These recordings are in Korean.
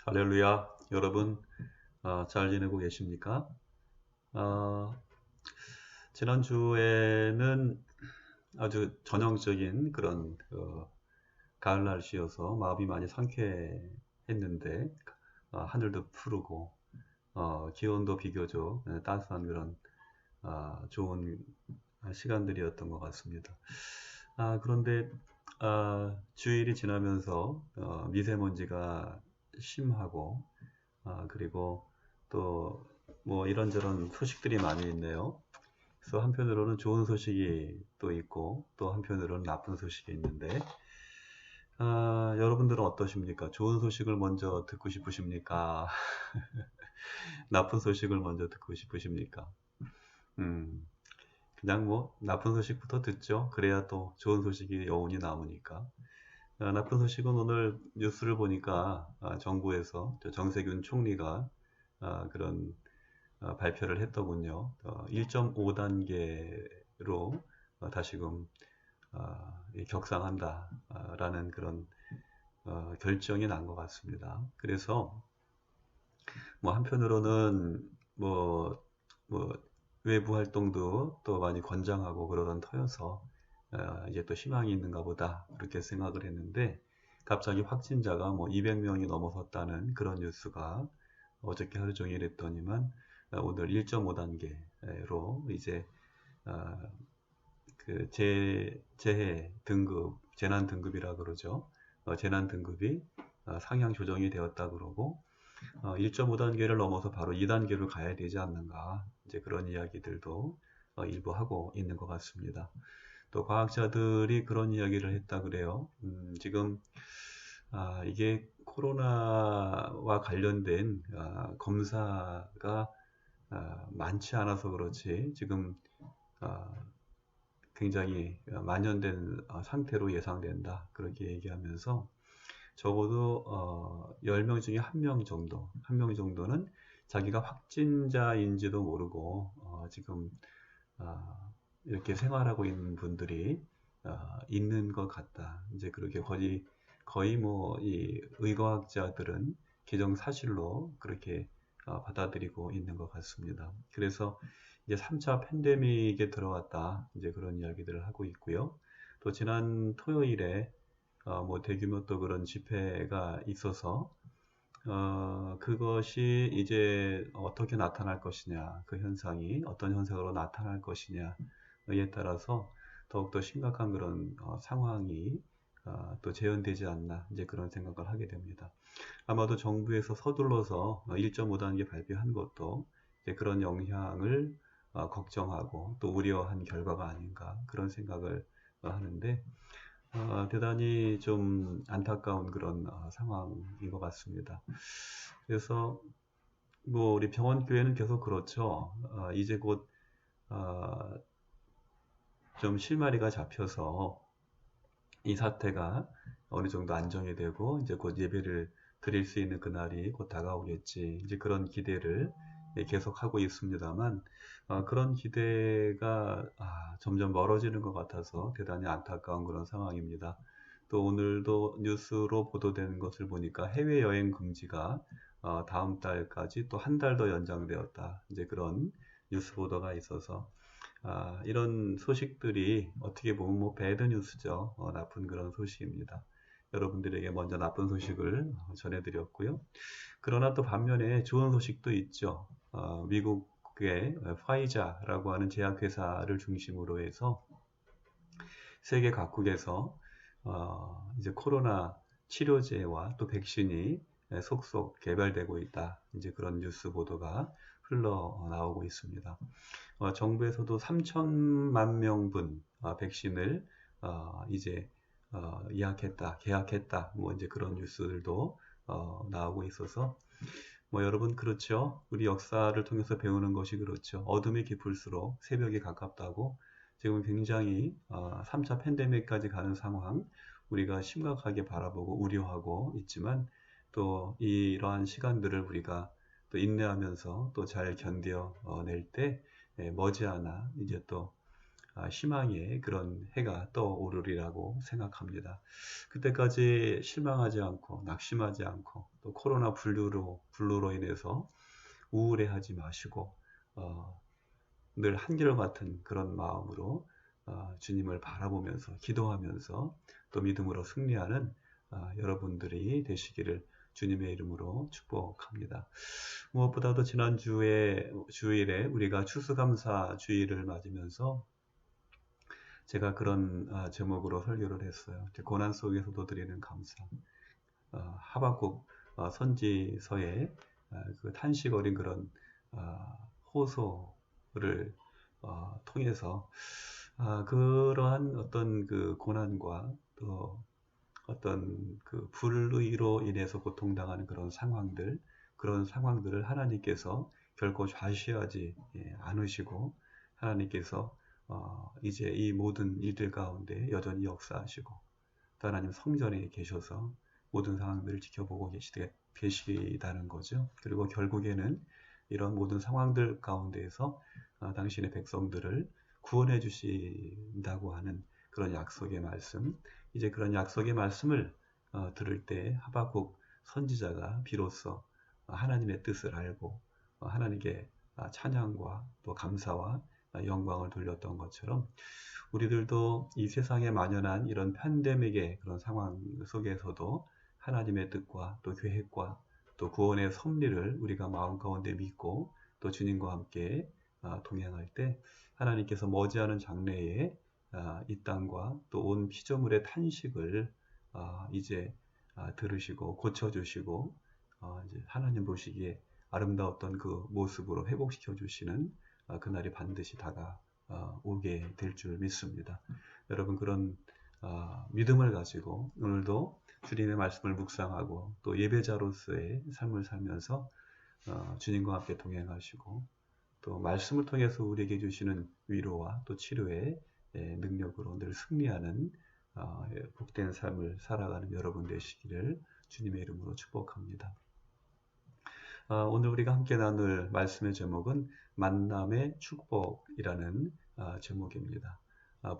할렐루야, 여러분, 잘 지내고 계십니까? 어, 지난주에는 아주 전형적인 그런 가을 날씨여서 마음이 많이 상쾌했는데, 하늘도 푸르고, 기온도 비교적 따뜻한 그런 좋은 시간들이었던 것 같습니다. 그런데 주일이 지나면서 미세먼지가 심하고, 그리고 또 뭐 이런저런 소식들이 많이 있네요. 그래서 한편으로는 좋은 소식이 또 있고 또 한편으로는 나쁜 소식이 있는데 여러분들은 어떠십니까? 좋은 소식을 먼저 듣고 싶으십니까? 나쁜 소식을 먼저 듣고 싶으십니까? 음, 그냥 뭐 나쁜 소식부터 듣죠. 그래야 또 좋은 소식이 여운이 남으니까. 나쁜 소식은 오늘 뉴스를 보니까 정부에서 정세균 총리가 그런 발표를 했더군요. 1.5단계로 다시금 격상한다라는 그런 결정이 난 것 같습니다. 그래서 뭐 한편으로는 뭐, 뭐 외부 활동도 또 많이 권장하고 그러던 터여서 이제 또 희망이 있는가 보다 그렇게 생각을 했는데 갑자기 확진자가 뭐 200명이 넘어섰다는 그런 뉴스가 어저께 하루 종일 했더니만 오늘 1.5단계로 이제 어, 그 재해 등급, 재난 등급이라 그러죠. 재난 등급이 상향 조정이 되었다 그러고 1.5단계를 넘어서 바로 2단계로 가야 되지 않는가. 이제 그런 이야기들도 일부 하고 있는 것 같습니다. 또 과학자들이 그런 이야기를 했다 그래요. 지금 이게 코로나와 관련된 검사가 많지 않아서 그렇지 지금 아, 굉장히 만연된 상태로 예상된다. 그렇게 얘기하면서 적어도 10명 중에 1명 정도, 1명 정도는 자기가 확진자인지도 모르고 지금 이렇게 생활하고 있는 분들이 있는 것 같다. 이제 그렇게 거의 뭐 이 의과학자들은 기정사실로 그렇게 받아들이고 있는 것 같습니다. 그래서 이제 3차 팬데믹에 들어왔다. 이제 그런 이야기들을 하고 있고요. 또 지난 토요일에 뭐 대규모 또 그런 집회가 있어서 그것이 이제 어떻게 나타날 것이냐, 그 현상이 어떤 현상으로 나타날 것이냐에 따라서 더욱더 심각한 그런 상황이 또 재현되지 않나, 이제 그런 생각을 하게 됩니다. 아마도 정부에서 서둘러서 1.5단계 발표한 것도 이제 그런 영향을 걱정하고 또 우려한 결과가 아닌가, 그런 생각을 하는데, 대단히 좀 안타까운 그런 상황인 것 같습니다. 그래서 뭐 우리 병원 교회는 계속 그렇죠. 이제 곧 좀 실마리가 잡혀서 이 사태가 어느 정도 안정이 되고 이제 곧 예배를 드릴 수 있는 그날이 곧 다가오겠지. 이제 그런 기대를 계속 하고 있습니다만 그런 기대가 점점 멀어지는 것 같아서 대단히 안타까운 그런 상황입니다. 또 오늘도 뉴스로 보도되는 것을 보니까 해외여행 금지가 다음 달까지 또 한 달 더 연장되었다. 이제 그런 뉴스 보도가 있어서 이런 소식들이 어떻게 보면 뭐 배드 뉴스죠. 나쁜 그런 소식입니다. 여러분들에게 먼저 나쁜 소식을 전해드렸고요. 그러나 또 반면에 좋은 소식도 있죠. 미국의 화이자라고 하는 제약회사를 중심으로 해서 세계 각국에서 이제 코로나 치료제와 또 백신이 속속 개발되고 있다. 이제 그런 뉴스 보도가 흘러나오고 있습니다. 정부에서도 3천만 명분 백신을 이제 예약했다, 계약했다, 뭐 이제 그런 뉴스들도 나오고 있어서 뭐 여러분 그렇죠. 우리 역사를 통해서 배우는 것이 그렇죠. 어둠이 깊을수록 새벽이 가깝다고 지금 굉장히 3차 팬데믹까지 가는 상황 우리가 심각하게 바라보고 우려하고 있지만 또 이러한 시간들을 우리가 또 인내하면서 또 잘 견뎌 낼 때 머지않아 이제 또 희망의 그런 해가 떠오르리라고 생각합니다. 그때까지 실망하지 않고 낙심하지 않고 또 코로나 블루로 인해서 우울해하지 마시고 늘 한결같은 그런 마음으로 주님을 바라보면서 기도하면서 또 믿음으로 승리하는 여러분들이 되시기를 주님의 이름으로 축복합니다. 무엇보다도 지난 주일에 우리가 추수감사 주일을 맞으면서 제가 그런 제목으로 설교를 했어요. 고난 속에서도 드리는 감사. 하박국 선지서의 그 탄식 어린 그런 호소를 통해서 그러한 어떤 그 고난과 또 어떤 그 불의로 인해서 고통당하는 그런 상황들을 하나님께서 결코 좌시하지 않으시고 하나님께서 이제 이 모든 일들 가운데 여전히 역사하시고 또 하나님 성전에 계셔서 모든 상황들을 지켜보고 계시다는 거죠. 그리고 결국에는 이런 모든 상황들 가운데에서 당신의 백성들을 구원해 주신다고 하는 그런 약속의 말씀, 이제 그런 약속의 말씀을 들을 때 하박국 선지자가 비로소 하나님의 뜻을 알고 하나님께 찬양과 또 감사와 영광을 돌렸던 것처럼 우리들도 이 세상에 만연한 이런 팬데믹의 그런 상황 속에서도 하나님의 뜻과 또 계획과 또 구원의 섭리를 우리가 마음 가운데 믿고 또 주님과 함께 동행할 때 하나님께서 머지않은 장래에 이 땅과 또 온 피조물의 탄식을 이제 들으시고 고쳐주시고 이제 하나님 보시기에 아름다웠던 그 모습으로 회복시켜 주시는 그날이 반드시 다가오게 될 줄 믿습니다. 여러분 그런 믿음을 가지고 오늘도 주님의 말씀을 묵상하고 또 예배자로서의 삶을 살면서 주님과 함께 동행하시고 또 말씀을 통해서 우리에게 주시는 위로와 또 치료의 능력으로 늘 승리하는 복된 삶을 살아가는 여러분 되시기를 주님의 이름으로 축복합니다. 오늘 우리가 함께 나눌 말씀의 제목은 만남의 축복이라는 제목입니다.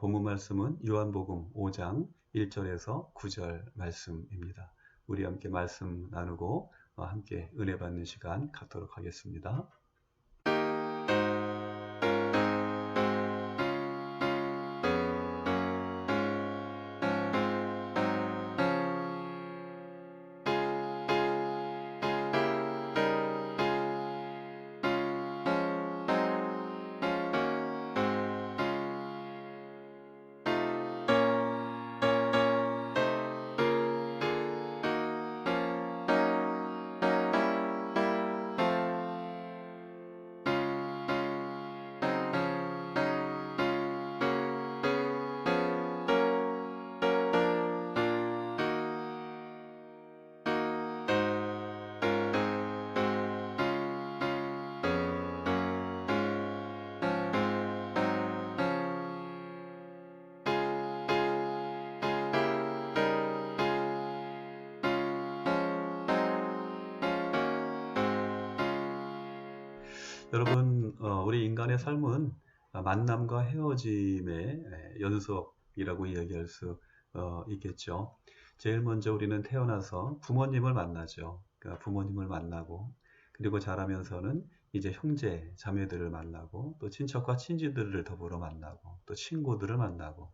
본문 말씀은 요한복음 5장 1절에서 9절 말씀입니다. 우리 함께 말씀 나누고 함께 은혜 받는 시간 갖도록 하겠습니다. 여러분, 우리 인간의 삶은 만남과 헤어짐의 연속이라고 이야기할 수 있겠죠. 제일 먼저 우리는 태어나서 부모님을 만나죠. 그러니까 부모님을 만나고 그리고 자라면서는 이제 형제, 자매들을 만나고 또 친척과 친지들을 더불어 만나고 또 친구들을 만나고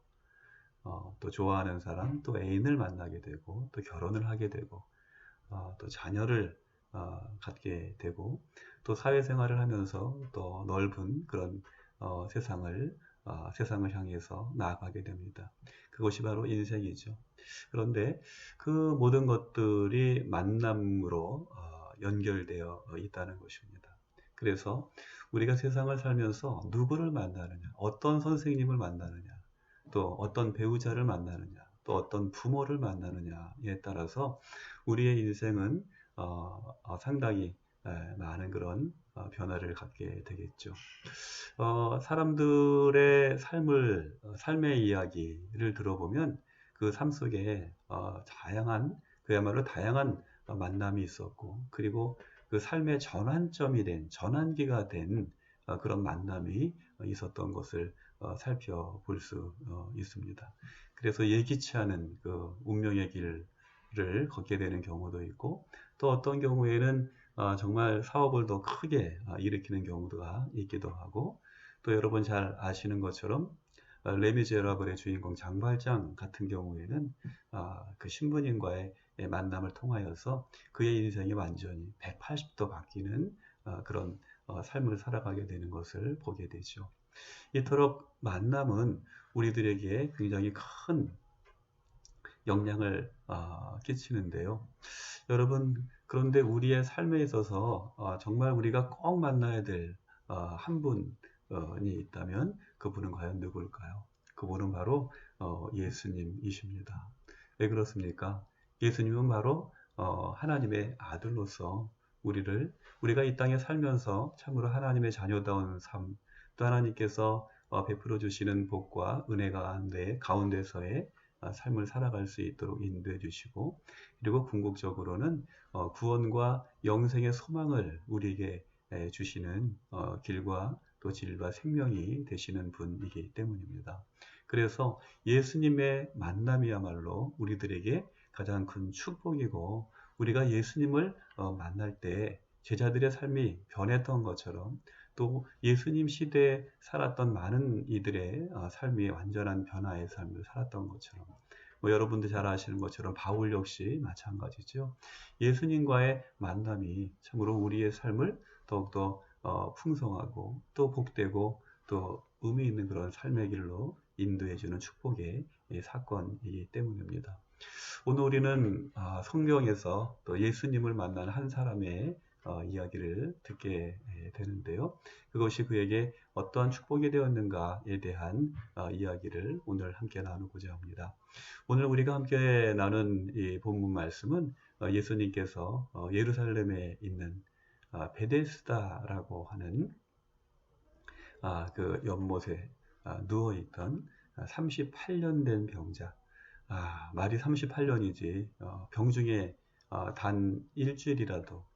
또 좋아하는 사람, 또 애인을 만나게 되고 또 결혼을 하게 되고 또 자녀를 갖게 되고 또 사회생활을 하면서 또 넓은 그런 세상을 향해서 나아가게 됩니다. 그것이 바로 인생이죠. 그런데 그 모든 것들이 만남으로 연결되어 있다는 것입니다. 그래서 우리가 세상을 살면서 누구를 만나느냐, 어떤 선생님을 만나느냐, 또 어떤 배우자를 만나느냐, 또 어떤 부모를 만나느냐에 따라서 우리의 인생은 상당히 많은 그런 변화를 갖게 되겠죠. 사람들의 삶의 이야기를 들어보면 그 삶 속에 그야말로 다양한 만남이 있었고, 그리고 그 삶의 전환기가 된 그런 만남이 있었던 것을 살펴볼 수 있습니다. 그래서 예기치 않은 그 운명의 길을 걷게 되는 경우도 있고, 또 어떤 경우에는 정말 사업을 더 크게 일으키는 경우가 있기도 하고, 또 여러분 잘 아시는 것처럼 레미제라블의 주인공 장발장 같은 경우에는 그 신부님과의 만남을 통하여서 그의 인생이 완전히 180도 바뀌는 그런 삶을 살아가게 되는 것을 보게 되죠. 이토록 만남은 우리들에게 굉장히 큰 영향을 끼치는데요. 여러분, 그런데 우리의 삶에 있어서 정말 우리가 꼭 만나야 될 한 분이 있다면 그분은 과연 누굴까요? 그분은 바로 예수님이십니다. 왜 그렇습니까? 예수님은 바로 하나님의 아들로서 우리가 이 땅에 살면서 참으로 하나님의 자녀다운 삶, 또 하나님께서 베풀어 주시는 복과 은혜 가운데서의 삶을 살아갈 수 있도록 인도해 주시고, 그리고 궁극적으로는 구원과 영생의 소망을 우리에게 주시는 길과 또 진리와 생명이 되시는 분이기 때문입니다. 그래서 예수님의 만남이야말로 우리들에게 가장 큰 축복이고, 우리가 예수님을 만날 때 제자들의 삶이 변했던 것처럼 또 예수님 시대에 살았던 많은 이들의 삶이 완전한 변화의 삶을 살았던 것처럼, 여러분들 잘 아시는 것처럼 바울 역시 마찬가지죠. 예수님과의 만남이 참으로 우리의 삶을 더욱더 풍성하고 또 복되고 또 의미 있는 그런 삶의 길로 인도해주는 축복의 사건이기 때문입니다. 오늘 우리는 성경에서 또 예수님을 만난 한 사람의 이야기를 듣게 되는데요. 그것이 그에게 어떠한 축복이 되었는가에 대한 이야기를 오늘 함께 나누고자 합니다. 오늘 우리가 함께 나눈 이 본문 말씀은 예수님께서 예루살렘에 있는 베데스다라고 하는 그 연못에 누워있던 38년 된 병자, 말이 38년이지 병중에 단 일주일이라도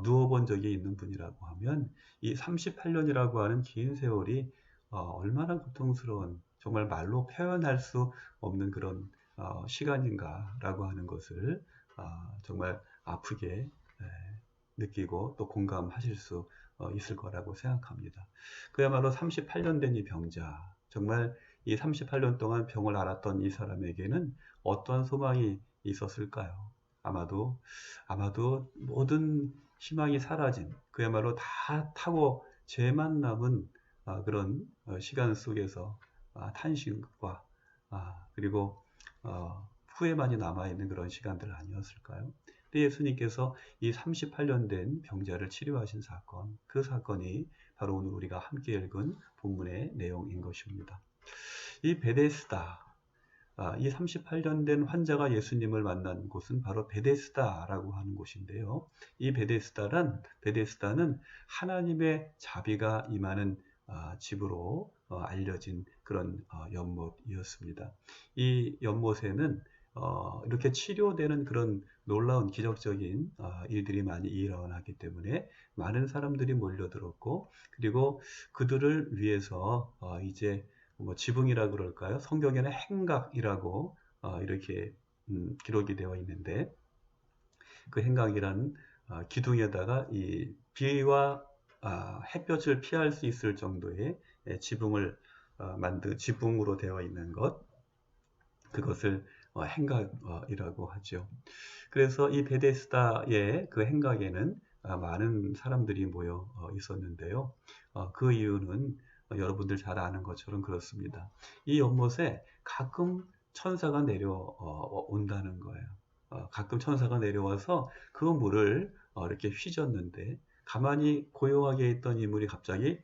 누워본 적이 있는 분이라고 하면 이 38년이라고 하는 긴 세월이 얼마나 고통스러운, 정말 말로 표현할 수 없는 그런 시간인가라고 하는 것을 정말 아프게 느끼고 또 공감하실 수 있을 거라고 생각합니다. 그야말로 38년 된 이 병자, 정말 이 38년 동안 병을 앓았던 이 사람에게는 어떠한 소망이 있었을까요? 아마도 모든 희망이 사라진, 그야말로 다 타고 죄만 남은 그런 시간 속에서 탄식과 그리고 후회만이 남아있는 그런 시간들 아니었을까요? 근데 예수님께서 이 38년 된 병자를 치료하신 사건, 그 사건이 바로 오늘 우리가 함께 읽은 본문의 내용인 것입니다. 이 베데스다, 이 38년 된 환자가 예수님을 만난 곳은 바로 베데스다라고 하는 곳인데요. 이 베데스다는 하나님의 자비가 임하는 집으로 알려진 그런 연못이었습니다. 이 연못에는 이렇게 치료되는 그런 놀라운 기적적인 일들이 많이 일어나기 때문에 많은 사람들이 몰려들었고, 그리고 그들을 위해서 이제 지붕이라 그럴까요? 성경에는 행각이라고 이렇게 기록이 되어 있는데, 그 행각이라는 기둥에다가 이 비와 햇볕을 피할 수 있을 정도의 지붕을 지붕으로 되어 있는 것, 그것을 행각이라고 하죠. 그래서 이 베데스다의 그 행각에는 많은 사람들이 모여 있었는데요. 그 이유는 여러분들 잘 아는 것처럼 그렇습니다. 이 연못에 가끔 천사가 내려온다는 거예요. 가끔 천사가 내려와서 그 물을 이렇게 휘젓는데, 가만히 고요하게 있던 이 물이 갑자기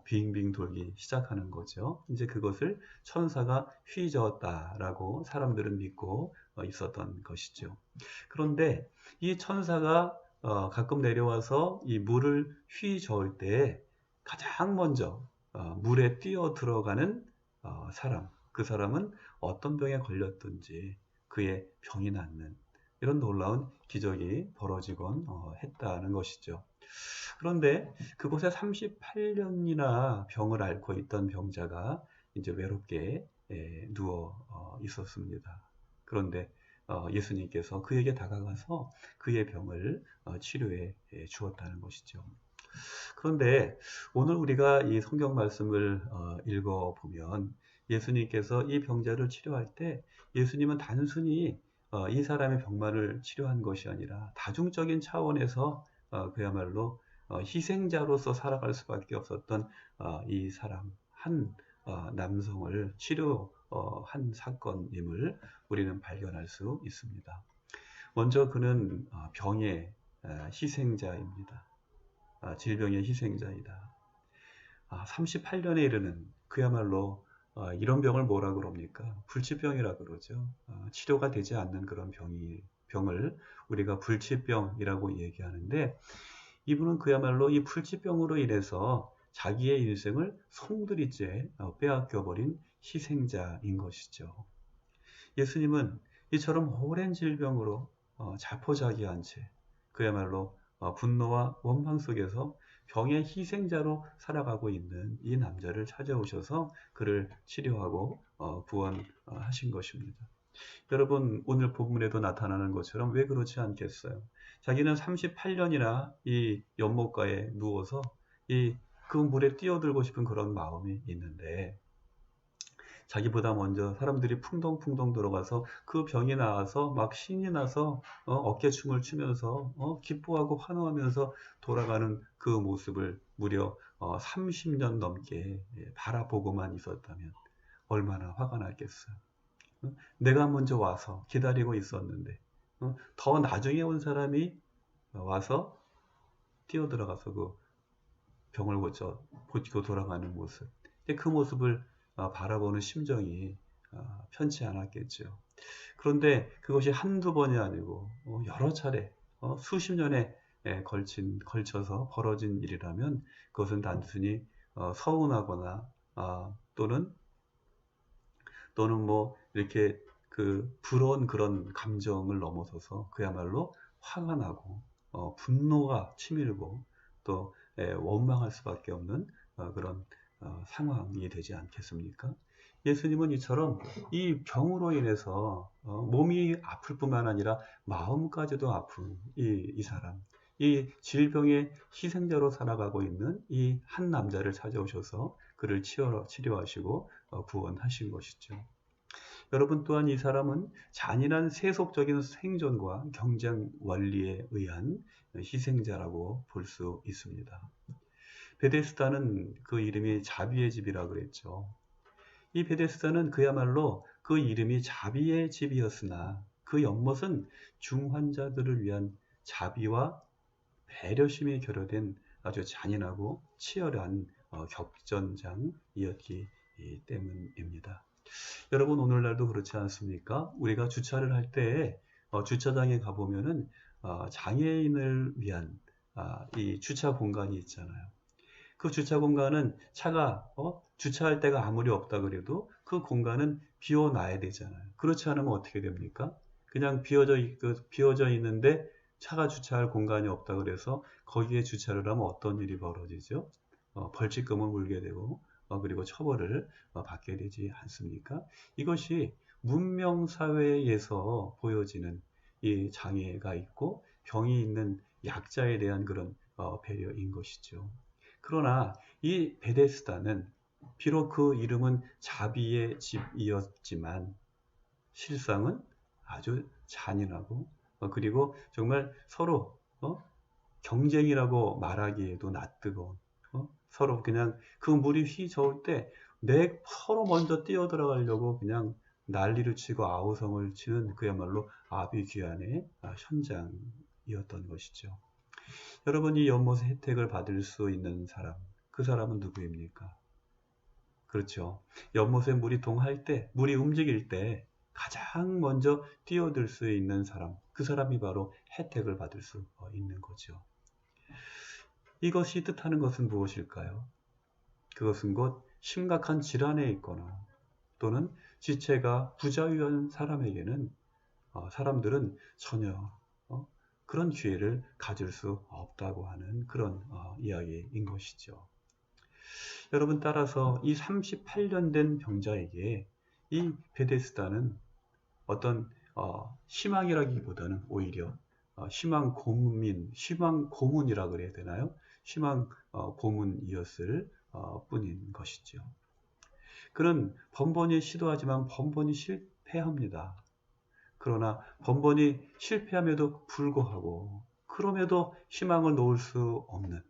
빙빙 돌기 시작하는 거죠. 이제 그것을 천사가 휘저었다라고 사람들은 믿고 있었던 것이죠. 그런데 이 천사가 가끔 내려와서 이 물을 휘저을 때 가장 먼저 물에 뛰어 들어가는 사람, 그 사람은 어떤 병에 걸렸든지 그의 병이 낫는 이런 놀라운 기적이 벌어지곤 했다는 것이죠. 그런데 그곳에 38년이나 병을 앓고 있던 병자가 이제 외롭게 누워 있었습니다. 그런데 예수님께서 그에게 다가가서 그의 병을 치료해 주었다는 것이죠. 그런데 오늘 우리가 이 성경 말씀을 읽어보면 예수님께서 이 병자를 치료할 때 예수님은 단순히 이 사람의 병만을 치료한 것이 아니라 다중적인 차원에서 그야말로 희생자로서 살아갈 수밖에 없었던 이 사람 한 남성을 치료한 사건임을 우리는 발견할 수 있습니다. 먼저 그는 병의 희생자입니다. 질병의 희생자이다. 38년에 이르는 그야말로 이런 병을 뭐라 그럽니까? 불치병이라 그러죠. 치료가 되지 않는 그런 병을 우리가 불치병이라고 얘기하는데 이분은 그야말로 이 불치병으로 인해서 자기의 인생을 송두리째 빼앗겨버린 희생자인 것이죠. 예수님은 이처럼 오랜 질병으로 자포자기한 채 그야말로 분노와 원망 속에서 병의 희생자로 살아가고 있는 이 남자를 찾아오셔서 그를 치료하고 구원하신 것입니다. 여러분 오늘 본문에도 나타나는 것처럼 왜 그렇지 않겠어요? 자기는 38년이나 이 연못가에 누워서 그 물에 뛰어들고 싶은 그런 마음이 있는데 자기보다 먼저 사람들이 풍덩풍덩 들어가서 그 병이 나와서 막 신이 나서 어깨춤을 추면서 기뻐하고 환호하면서 돌아가는 그 모습을 무려 30년 넘게 바라보고만 있었다면 얼마나 화가 났겠어요. 내가 먼저 와서 기다리고 있었는데 더 나중에 온 사람이 와서 뛰어들어가서 그 병을 고치고 돌아가는 모습. 그 모습을 바라보는 심정이 편치 않았겠죠. 그런데 그것이 한두 번이 아니고 여러 차례 수십 년에 걸쳐서 벌어진 일이라면 그것은 단순히 서운하거나 또는 뭐 이렇게 그 부러운 그런 감정을 넘어서서 그야말로 화가 나고 분노가 치밀고 또 원망할 수밖에 없는 그런 상황이 되지 않겠습니까? 예수님은 이처럼 이 병으로 인해서 몸이 아플 뿐만 아니라 마음까지도 아픈 이 사람, 이 질병의 희생자로 살아가고 있는 이 한 남자를 찾아오셔서 그를 치료하시고 구원하신 것이죠. 여러분 또한 이 사람은 잔인한 세속적인 생존과 경쟁 원리에 의한 희생자라고 볼 수 있습니다. 베데스다는 그 이름이 자비의 집이라 그랬죠. 이 베데스다는 그야말로 그 이름이 자비의 집이었으나 그 연못은 중환자들을 위한 자비와 배려심이 결여된 아주 잔인하고 치열한 격전장이었기 때문입니다. 여러분 오늘날도 그렇지 않습니까? 우리가 주차를 할 때 주차장에 가보면은 장애인을 위한 이 주차 공간이 있잖아요. 그 주차 공간은 차가 주차할 데가 아무리 없다 그래도 그 공간은 비워놔야 되잖아요. 그렇지 않으면 어떻게 됩니까? 그냥 비워져 있는데 차가 주차할 공간이 없다 그래서 거기에 주차를 하면 어떤 일이 벌어지죠? 벌칙금을 물게 되고 그리고 처벌을 받게 되지 않습니까? 이것이 문명사회에서 보여지는 이 장애가 있고 병이 있는 약자에 대한 그런 배려인 것이죠. 그러나 이 베데스다는 비록 그 이름은 자비의 집이었지만 실상은 아주 잔인하고 그리고 정말 서로 경쟁이라고 말하기에도 낯뜨거운 서로 그냥 그 물이 휘저을 때 서로 먼저 뛰어들어가려고 그냥 난리를 치고 아우성을 치는 그야말로 아비규환의 현장이었던 것이죠. 여러분 이 연못의 혜택을 받을 수 있는 사람, 그 사람은 누구입니까? 그렇죠. 연못에 물이 동할 때, 물이 움직일 때 가장 먼저 뛰어들 수 있는 사람, 그 사람이 바로 혜택을 받을 수 있는 거죠. 이것이 뜻하는 것은 무엇일까요? 그것은 곧 심각한 질환에 있거나 또는 지체가 부자유한 사람에게는 사람들은 전혀 그런 기회를 가질 수 없다고 하는 그런 이야기인 것이죠. 여러분 따라서 이 38년 된 병자에게 이 베데스다는 어떤 희망이라기보다는 오히려 희망 고문, 희망 고문이라 그래야 되나요? 희망 고문이었을 뿐인 것이죠. 그는 번번이 시도하지만 번번이 실패합니다. 그러나 번번이 실패함에도 불구하고 그럼에도 희망을 놓을 수 없는,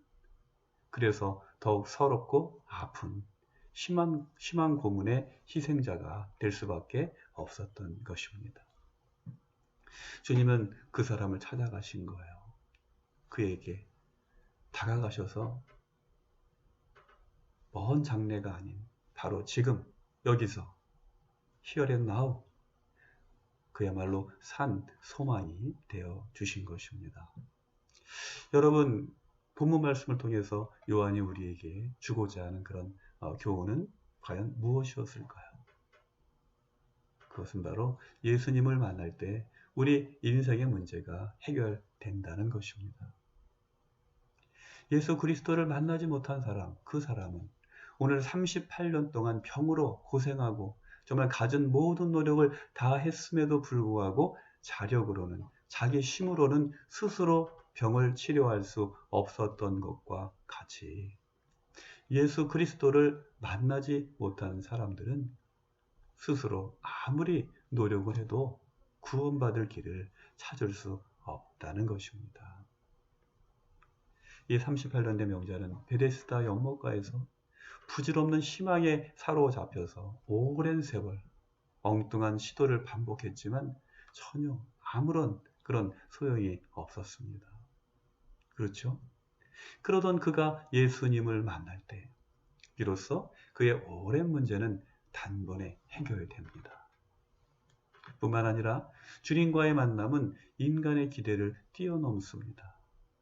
그래서 더욱 서럽고 아픈 희망 고문의 희생자가 될 수밖에 없었던 것입니다. 주님은 그 사람을 찾아가신 거예요. 그에게 다가가셔서 먼 장래가 아닌 바로 지금 여기서 Here and Now 그야말로 산 소망이 되어 주신 것입니다. 여러분 본문 말씀을 통해서 요한이 우리에게 주고자 하는 그런 교훈은 과연 무엇이었을까요? 그것은 바로 예수님을 만날 때 우리 인생의 문제가 해결된다는 것입니다. 예수 그리스도를 만나지 못한 사람, 그 사람은 오늘 38년 동안 병으로 고생하고 정말 갖은 모든 노력을 다 했음에도 불구하고 자력으로는, 자기 힘으로는 스스로 병을 치료할 수 없었던 것과 같이 예수 그리스도를 만나지 못한 사람들은 스스로 아무리 노력을 해도 구원받을 길을 찾을 수 없다는 것입니다. 이 38년 된 명자는 베데스다 연못가에서 부질없는 희망에 사로잡혀서 오랜 세월 엉뚱한 시도를 반복했지만 전혀 아무런 그런 소용이 없었습니다. 그렇죠? 그러던 그가 예수님을 만날 때 비로소 그의 오랜 문제는 단번에 해결됩니다. 뿐만 아니라 주님과의 만남은 인간의 기대를 뛰어넘습니다.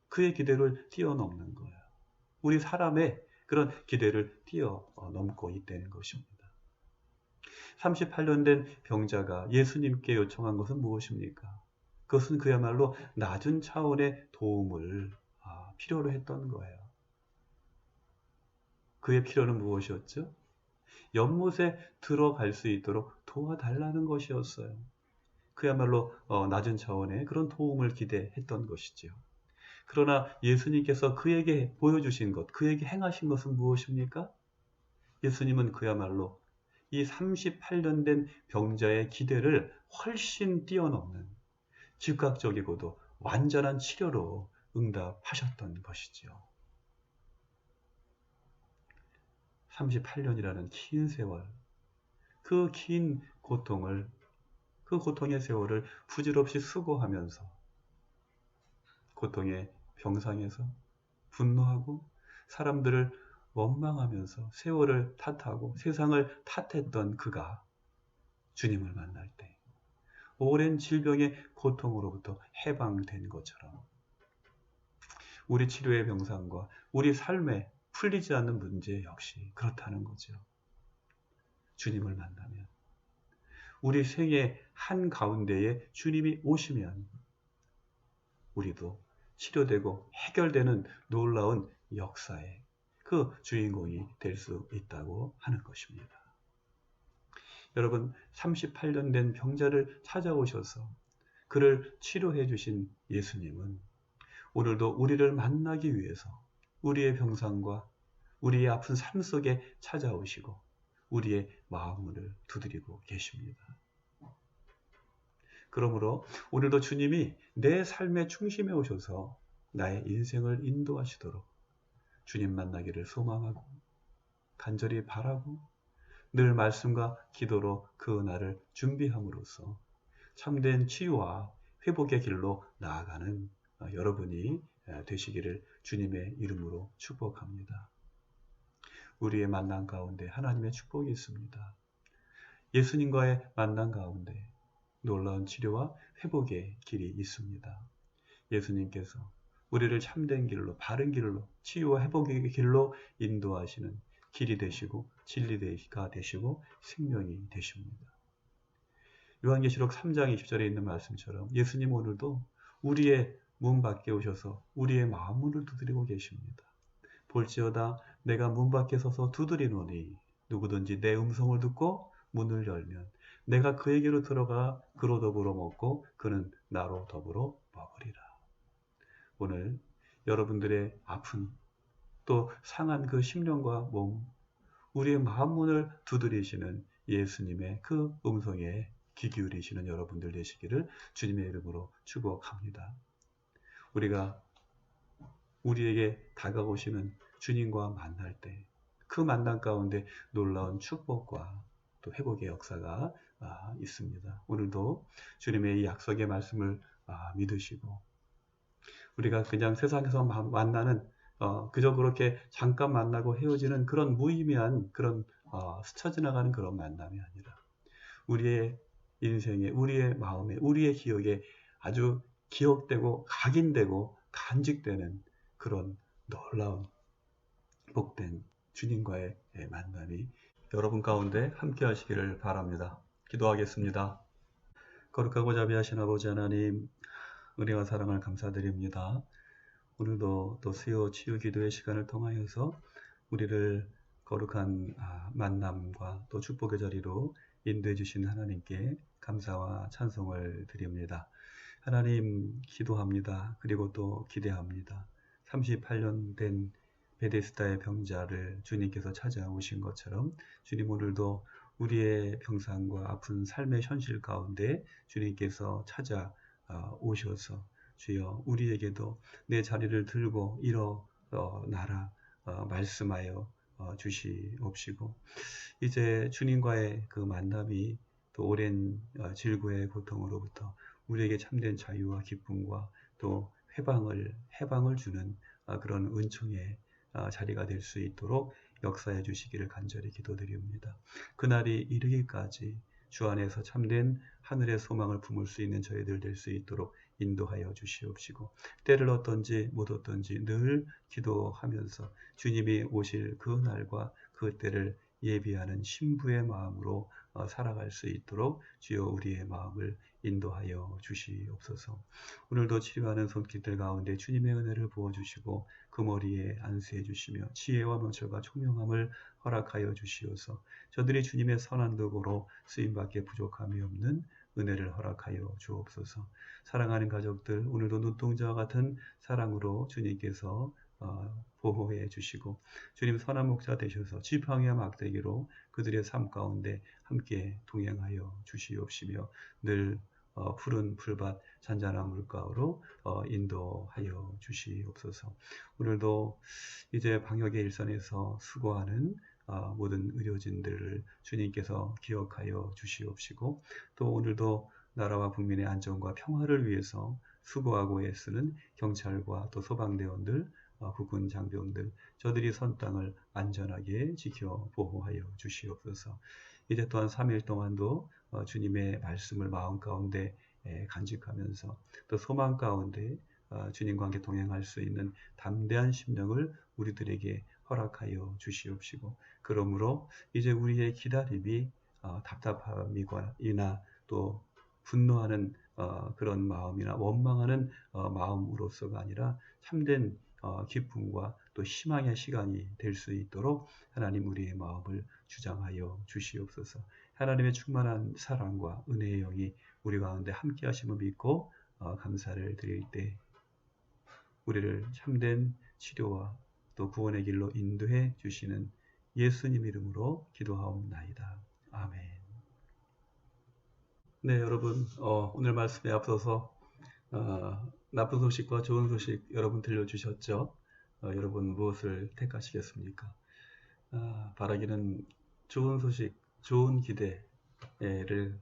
그의 기대를 뛰어넘는 거예요. 우리 사람의 그런 기대를 뛰어넘고 있다는 것입니다. 38년 된 병자가 예수님께 요청한 것은 무엇입니까? 그것은 그야말로 낮은 차원의 도움을 필요로 했던 거예요. 그의 필요는 무엇이었죠? 연못에 들어갈 수 있도록 도와달라는 것이었어요. 그야말로 낮은 차원의 그런 도움을 기대했던 것이지요. 그러나 예수님께서 그에게 보여주신 것, 그에게 행하신 것은 무엇입니까? 예수님은 그야말로 이 38년 된 병자의 기대를 훨씬 뛰어넘는 즉각적이고도 완전한 치료로 응답하셨던 것이지요. 38년이라는 긴 세월, 그 긴 고통을, 그 고통의 세월을 부질없이 수고하면서 고통의 병상에서 분노하고 사람들을 원망하면서 세월을 탓하고 세상을 탓했던 그가 주님을 만날 때 오랜 질병의 고통으로부터 해방된 것처럼 우리 치료의 병상과 우리 삶에 풀리지 않는 문제 역시 그렇다는 거죠. 주님을 만나면 우리 생의 한가운데에 주님이 오시면 우리도 치료되고 해결되는 놀라운 역사의 그 주인공이 될 수 있다고 하는 것입니다. 여러분 38년 된 병자를 찾아오셔서 그를 치료해 주신 예수님은 오늘도 우리를 만나기 위해서 우리의 병상과 우리의 아픈 삶 속에 찾아오시고 우리의 마음문을 두드리고 계십니다. 그러므로 오늘도 주님이 내 삶의 중심에 오셔서 나의 인생을 인도하시도록 주님 만나기를 소망하고 간절히 바라고 늘 말씀과 기도로 그 날을 준비함으로써 참된 치유와 회복의 길로 나아가는 여러분이 되시기를 주님의 이름으로 축복합니다. 우리의 만남 가운데 하나님의 축복이 있습니다. 예수님과의 만남 가운데 놀라운 치료와 회복의 길이 있습니다. 예수님께서 우리를 참된 길로, 바른 길로, 치유와 회복의 길로 인도하시는 길이 되시고 진리가 되시고 생명이 되십니다. 요한계시록 3장 20절에 있는 말씀처럼 예수님 오늘도 우리의 문 밖에 오셔서 우리의 마음문을 두드리고 계십니다. 볼지어다 내가 문 밖에 서서 두드리노니 누구든지 내 음성을 듣고 문을 열면 내가 그에게로 들어가 그로 더불어 먹고 그는 나로 더불어 먹으리라. 오늘 여러분들의 아픈 또 상한 그 심령과 몸, 우리의 마음 문을 두드리시는 예수님의 그 음성에 귀 기울이시는 여러분들 되시기를 주님의 이름으로 축복합니다. 우리가 우리에게 다가오시는 주님과 만날 때 그 만남 가운데 놀라운 축복과 또 회복의 역사가 있습니다. 오늘도 주님의 이 약속의 말씀을 믿으시고 우리가 그냥 세상에서 만나는 그저 그렇게 잠깐 만나고 헤어지는 그런 무의미한 그런 스쳐 지나가는 그런 만남이 아니라 우리의 인생에, 우리의 마음에, 우리의 기억에 아주 기억되고 각인되고 간직되는 그런 놀라운 복된 주님과의 만남이 여러분 가운데 함께 하시기를 바랍니다. 기도하겠습니다. 거룩하고 자비하신 아버지 하나님, 은혜와 사랑을 감사드립니다. 오늘도 또 수요 치유 기도의 시간을 통하여서 우리를 거룩한 만남과 또 축복의 자리로 인도해 주신 하나님께 감사와 찬송을 드립니다. 하나님 기도합니다. 그리고 또 기대합니다. 38년 된 베데스다의 병자를 주님께서 찾아오신 것처럼 주님 오늘도 우리의 병상과 아픈 삶의 현실 가운데 주님께서 찾아오셔서 주여 우리에게도 내 자리를 들고 일어나라 말씀하여 주시옵시고 이제 주님과의 그 만남이 또 오랜 질고의 고통으로부터 우리에게 참된 자유와 기쁨과 또 해방을 주는 그런 은총의 자리가 될 수 있도록 역사해 주시기를 간절히 기도드립니다. 그날이 이르기까지 주 안에서 참된 하늘의 소망을 품을 수 있는 저희들 될 수 있도록 인도하여 주시옵시고 때를 얻든지 못 얻든지 늘 기도하면서 주님이 오실 그 날과 그 때를 예비하는 신부의 마음으로 살아갈 수 있도록 주여 우리의 마음을 인도하여 주시옵소서. 오늘도 치료하는 손길들 가운데 주님의 은혜를 부어주시고 그 머리에 안수해 주시며 지혜와 명철과 총명함을 허락하여 주시옵소서. 저들이 주님의 선한 도구로 쓰임받기에 부족함이 없는 은혜를 허락하여 주옵소서. 사랑하는 가족들 오늘도 눈동자와 같은 사랑으로 주님께서 보호해 주시고 주님 선한 목자 되셔서 지팡이와 막대기로 그들의 삶 가운데 함께 동행하여 주시옵시며 늘 푸른 풀밭 잔잔한 물가로 인도하여 주시옵소서. 오늘도 이제 방역의 일선에서 수고하는 모든 의료진들을 주님께서 기억하여 주시옵시고 또 오늘도 나라와 국민의 안전과 평화를 위해서 수고하고 애쓰는 경찰과 또 소방대원들 국군 장병들 저들이 선 땅을 안전하게 지켜 보호하여 주시옵소서. 이제 또한 3일 동안도 주님의 말씀을 마음 가운데 간직하면서 또 소망 가운데 주님과 함께 동행할 수 있는 담대한 심령을 우리들에게 허락하여 주시옵시고 그러므로 이제 우리의 기다림이 답답함이나 또 분노하는 그런 마음이나 원망하는 마음으로서가 아니라 참된 기쁨과 또 희망의 시간이 될 수 있도록 하나님 우리의 마음을 주장하여 주시옵소서. 하나님의 충만한 사랑과 은혜의 영이 우리 가운데 함께 하심을 믿고 감사를 드릴 때 우리를 참된 치료와 또 구원의 길로 인도해 주시는 예수님 이름으로 기도하옵나이다. 아멘. 네, 여러분 오늘 말씀에 앞서서 나쁜 소식과 좋은 소식 여러분 들려주셨죠? 여러분 무엇을 택하시겠습니까? 바라기는 좋은 소식, 좋은 기대를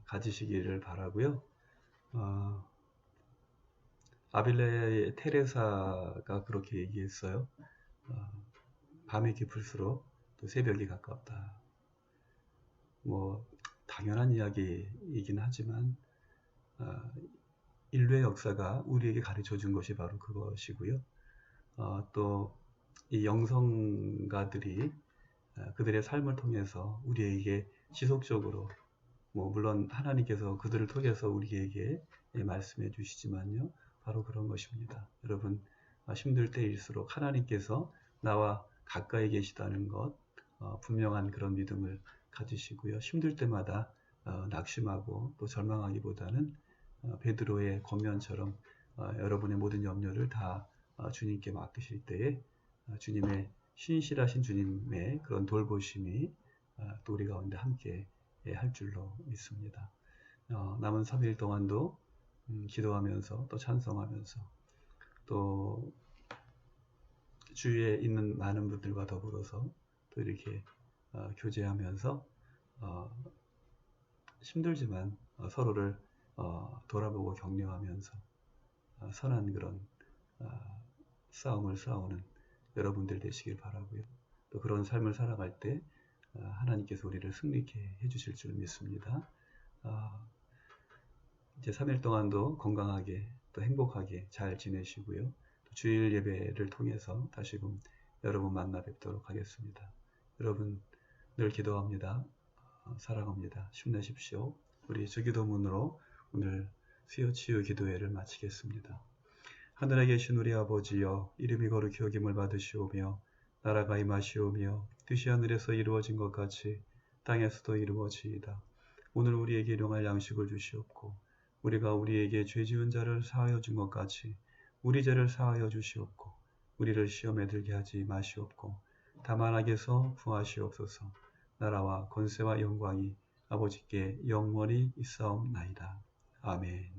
가지시기를 바라고요. 아빌레 테레사가 그렇게 얘기했어요. 밤이 깊을수록 또 새벽이 가깝다. 뭐 당연한 이야기이긴 하지만 인류의 역사가 우리에게 가르쳐 준 것이 바로 그것이고요. 또 이 영성가들이 그들의 삶을 통해서 우리에게 지속적으로 물론 하나님께서 그들을 통해서 우리에게 말씀해 주시지만요. 바로 그런 것입니다. 여러분 힘들 때일수록 하나님께서 나와 가까이 계시다는 것, 분명한 그런 믿음을 가지시고요. 힘들 때마다 낙심하고 또 절망하기보다는 베드로의 권면처럼 여러분의 모든 염려를 다 주님께 맡기실 때에 주님의 신실하신 주님의 그런 돌보심이 또 우리 가운데 함께 할 줄로 믿습니다. 남은 3일 동안도 기도하면서 또 찬송하면서 또 주위에 있는 많은 분들과 더불어서 또 이렇게 교제하면서 힘들지만 서로를 돌아보고 격려하면서 선한 그런 싸움을 싸우는 여러분들 되시길 바라고요. 또 그런 삶을 살아갈 때 하나님께서 우리를 승리케 해주실 줄 믿습니다. 이제 3일 동안도 건강하게 또 행복하게 잘 지내시고요. 또 주일 예배를 통해서 다시금 여러분 만나 뵙도록 하겠습니다. 여러분 늘 기도합니다. 사랑합니다. 힘내십시오. 우리 주기도문으로 오늘 수요 치유 기도회를 마치겠습니다. 하늘에 계신 우리 아버지여, 이름이 거룩히 여김을 받으시오며 나라가 임하시오며 뜻이 하늘에서 이루어진 것 같이 땅에서도 이루어지이다. 오늘 우리에게 일용할 양식을 주시옵고 우리가 우리에게 죄 지은 자를 사하여 준 것 같이 우리 죄를 사하여 주시옵고 우리를 시험에 들게 하지 마시옵고 다만 악에서 구하시옵소서. 나라와 권세와 영광이 아버지께 영원히 있사옵나이다. 아멘.